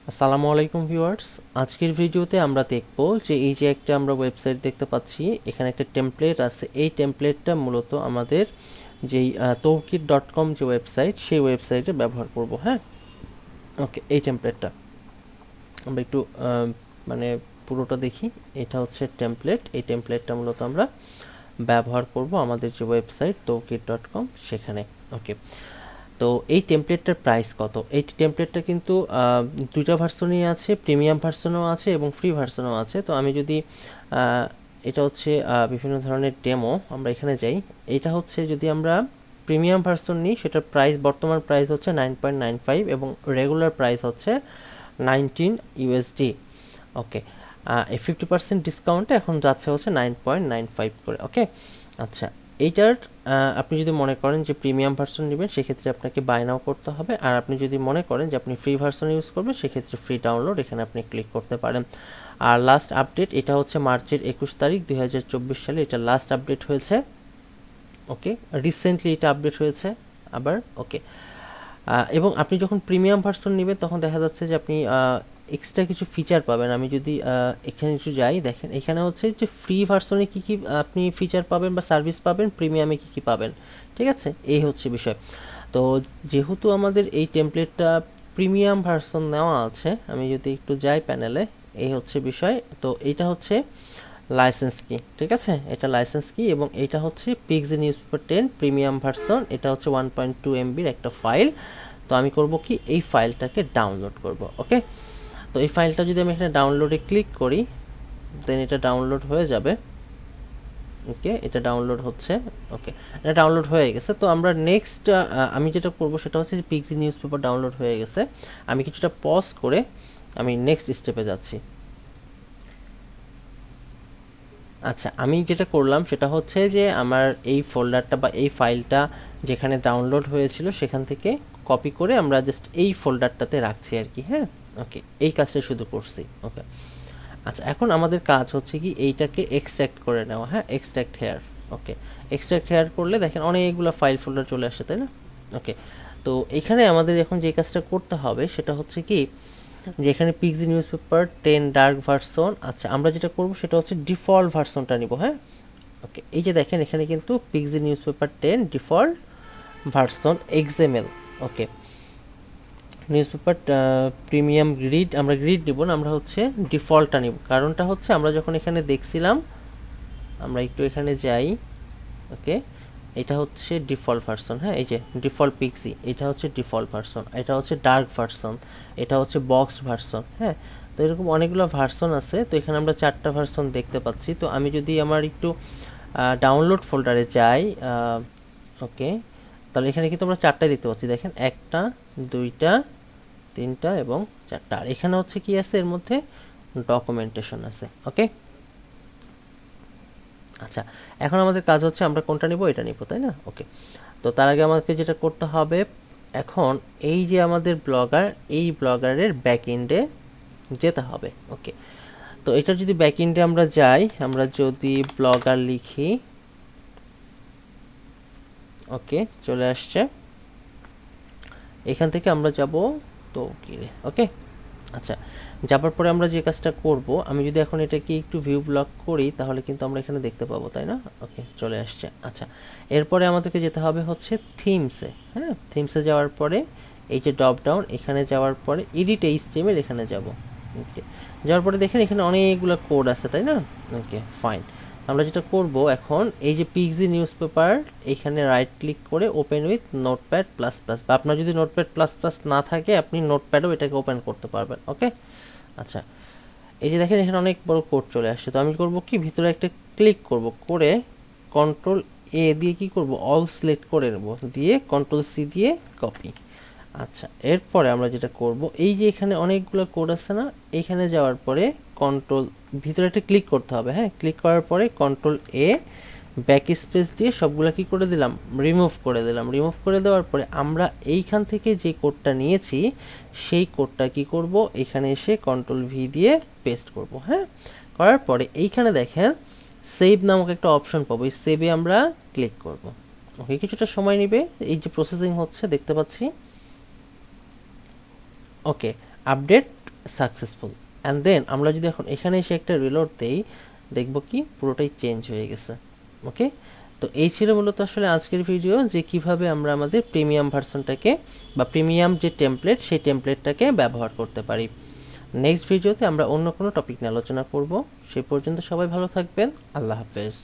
আসসালামু আলাইকুম ভিউয়ার্স, আজকের ভিডিওতে আমরা দেখব যে এই যে একটা আমরা ওয়েবসাইট দেখতে পাচ্ছি, এখানে একটা টেমপ্লেট আছে। এই টেমপ্লেটটা মূলত আমাদের যেই তৌকির.com যে ওয়েবসাইট, সেই ওয়েবসাইটে ব্যবহার করব। হ্যাঁ, ওকে, এই টেমপ্লেটটা আমরা একটু মানে পুরোটা দেখি। এটা হচ্ছে টেমপ্লেট। এই টেমপ্লেটটা মূলত আমরা ব্যবহার করব আমাদের যে ওয়েবসাইট তৌকির.com সেখানে। ওকে, তো এই টেমপ্লেটটার প্রাইস কত? এই টেমপ্লেটটা কিন্তু দুইটা ভার্সনই আছে, প্রিমিয়াম ভার্সনও আছে এবং ফ্রি ভার্সনও আছে। তো আমি যদি এটা হচ্ছে বিভিন্ন ধরনের ডেমো, আমরা এখানে যাই। এটা হচ্ছে যদি আমরা প্রিমিয়াম ভার্সন নিই, সেটার প্রাইস, বর্তমান প্রাইস হচ্ছে 9.95 এবং রেগুলার প্রাইস হচ্ছে 19 ইউএসডি। ওকে, এই 50% ডিসকাউন্টে এখন যাচ্ছে হচ্ছে 9.95 করে। ওকে, আচ্ছা, এইটার আপনি যদি মনে করেন যে প্রিমিয়াম ভার্সন নেবেন, সেক্ষেত্রে আপনাকে বাই নাও করতে হবে। আর আপনি যদি মনে করেন যে আপনি ফ্রি ভার্সন ইউজ করবেন, সেক্ষেত্রে ফ্রি ডাউনলোড এখানে আপনি ক্লিক করতে পারেন। আর লাস্ট আপডেট এটা হচ্ছে মার্চের 21 তারিখ 2024 সালে এটা লাস্ট আপডেট হয়েছে। ওকে, রিসেন্টলি এটা আপডেট হয়েছে আবার। ওকে, এবং আপনি যখন প্রিমিয়াম ভার্সন নেবেন তখন দেখা যাচ্ছে যে আপনি এক্সট্রা কিছু ফিচার পাবেন। আমি যদি এখানে একটু যাই, দেখেন এখানে হচ্ছে যে ফ্রি ভার্সনে কী কী আপনি ফিচার পাবেন বা সার্ভিস পাবেন, প্রিমিয়ামে কী কী পাবেন। ঠিক আছে, এই হচ্ছে বিষয়। তো যেহেতু আমাদের এই টেমপ্লেটটা প্রিমিয়াম ভার্সন নেওয়া আছে, আমি যদি একটু যাই প্যানেলে, এই হচ্ছে বিষয়। তো এইটা হচ্ছে লাইসেন্স কি, ঠিক আছে, এটা লাইসেন্স কি, এবং এটা হচ্ছে পিক্সি নিউজপেপার 10 প্রিমিয়াম ভার্সন। এটা হচ্ছে 1.2 MBর একটা ফাইল। তো আমি করব কি, এই ফাইলটাকে ডাউনলোড করব। ওকে, তো এই ফাইলটা যদি আমি এখানে ডাউনলোডে ক্লিক করি, দেন এটা ডাউনলোড হয়ে যাবে। ওকে, এটা ডাউনলোড হচ্ছে। ওকে, এটা ডাউনলোড হয়ে গেছে। তো আমরা নেক্সট আমি যেটা করব সেটা হচ্ছে যে পিক্সি নিউজপেপার ডাউনলোড হয়ে গেছে, আমি কিছুটা পজ করে আমি নেক্সট স্টেপে যাচ্ছি। আচ্ছা, আমি যেটা করলাম সেটা হচ্ছে যে আমার এই ফোল্ডারটা বা এই ফাইলটা যেখানে ডাউনলোড হয়েছিল সেখান থেকে কপি করে আমরা জাস্ট এই ফোল্ডারটাতে রাখছি আর কি। হ্যাঁ, ওকে, এই কাজটা শুধু করছি। ওকে, আচ্ছা, এখন আমাদের কাজ হচ্ছে কি এইটাকে এক্সট্র্যাক্ট করে নেওয়া। হ্যাঁ, এক্সট্র্যাক্ট হেয়ার। ওকে, এক্সট্র্যাক্ট হেয়ার করলে দেখেন অনেকগুলো ফাইল ফোল্ডার চলে আসে, তাই না? ওকে, তো এখানে আমাদের এখন যে কাজটা করতে হবে সেটা হচ্ছে কি, যে এখানে পিক্সি নিউজপেপার 10 ডার্ক ভার্সন। আচ্ছা, আমরা যেটা করব সেটা হচ্ছে ডিফল্ট ভার্সনটা নিব। হ্যাঁ, ওকে, এই যে দেখেন এখানে কিন্তু Pixi newspaper 10 default version XML. Okay, newspaper premium grid, আমরা গ্রিড নিব না, আমরা হচ্ছে ডিফল্টটা নিব। কারণটা হচ্ছে আমরা যখন এখানে দেখছিলাম, আমরা একটু এখানে যাই। ওকে, এটা হচ্ছে ডিফল্ট ভার্সন। হ্যাঁ, এই যে ডিফল্ট পিক্সি, এটা হচ্ছে ডিফল্ট ভার্সন, এটা হচ্ছে ডার্ক ভার্সন, এটা হচ্ছে বক্স ভার্সন। হ্যাঁ, তো এরকম অনেকগুলো ভার্সন আছে। তো এখানে আমরা 4টা ভার্সন দেখতে পাচ্ছি। তো আমি যদি আমার একটু ডাউনলোড ফোল্ডারে যাই, ওকে, তাহলে এখানে কিন্তু আমরা 4টাই দেখতে পাচ্ছি। দেখেন, 1টা, 2টা, 3টা এবং 4টা। আর এখানে হচ্ছে কি আছে, এর মধ্যে ডকুমেন্টেশন আছে। ওকে, আচ্ছা, এখন আমাদের কাজ হচ্ছে আমরা কোনটা নিব, এটা নিব, তাই না? ওকে, তো তার আগে আমাকে যেটা করতে হবে, এখন এই যে আমাদের ব্লগার, এই ব্লগারের ব্যাক এন্ডে যেতে হবে। ওকে, তো এটার যদি ব্যাক এন্ডে আমরা যাই, আমরা যদি ব্লগার লিখি, ওকে, চলে আসছে। এখান থেকে আমরা যাব তো কি, ওকে, আচ্ছা, যাবার পরে আমরা যে কাজটা করব, আমি যদি এখন এটাকে একটু ভিউ ব্লক করি, তাহলে কিন্তু আমরা এখানে দেখতে পাবো, তাই না? ওকে, চলে আসছে। আচ্ছা, এরপরে আমাদেরকে যেতে হবে হচ্ছে থিমসে। হ্যাঁ, থিমসে যাওয়ার পরে এই যে ড্রপ ডাউন, এখানে যাওয়ার পরে এডিট এইচটিএমএল, এখানে যাব। ওকে, যাওয়ার পরে দেখেন এখানে অনেকগুলো কোড আছে, তাই না? ওকে, ফাইন। আমরা যেটা করব এখন, এই যে পিক্সি নিউজপেপার, এখানে রাইট ক্লিক করে open with notepad plus plus, বা আপনার যদি নোটপ্যাড প্লাস প্লাস না থাকে, আপনি নোটপ্যাডও এটাকে ওপেন করতে পারবেন। ওকে, আচ্ছা, এই যে দেখেন এখানে অনেক বড় কোড চলে আসছে। তো আমি করব কি, ভিতরে একটা ক্লিক করব, করে কন্ট্রোল এ দিয়ে কি করব, অল সিলেক্ট করে নেব, দিয়ে কন্ট্রোল সি দিয়ে কপি। আচ্ছা, এরপরে আমরা যেটা করব, এই যে এখানে অনেকগুলো কোড আছে না, এখানে যাওয়ার পরে কন্ট্রোল, ভিতরে একটা ক্লিক করতে হবে। হ্যাঁ, ক্লিক করার পরে কন্ট্রোল এ, ব্যাক স্পেস দিয়ে সবগুলা কি করে দিলাম, রিমুভ করে দিলাম। রিমুভ করে দেওয়ার পরে আমরা এইখান থেকে যে কোডটা নিয়েছি, সেই কোডটা কি করব, এখানে এসে কন্ট্রোল ভি দিয়ে পেস্ট করব। হ্যাঁ, করার পরে এইখানে দেখেন সেভ নামক একটা অপশন পাবো, এই সেভে আমরা ক্লিক করব। ওকে, কিছুটা সময় নেবে, এই যে প্রসেসিং হচ্ছে দেখতে পাচ্ছি। ওকে, আপডেট সাকসেসফুল। অ্যান্ড দেন আমরা যদি এখন এখানে এসে একটা রিলোড দেই, দেখব কি পুরোটাই চেঞ্জ হয়ে গেছে। ওকে, তো এই ছিল মূলত আসলে আজকের ভিডিও, যে কিভাবে আমরা আমাদের প্রিমিয়াম ভার্সনটাকে বা প্রিমিয়াম যে টেমপ্লেট সেই টেমপ্লেটটাকে ব্যবহার করতে পারি। নেক্সট ভিডিওতে আমরা অন্য কোনো টপিক নিয়ে আলোচনা করব। সে পর্যন্ত সবাই ভালো থাকবেন। আল্লাহ হাফেজ।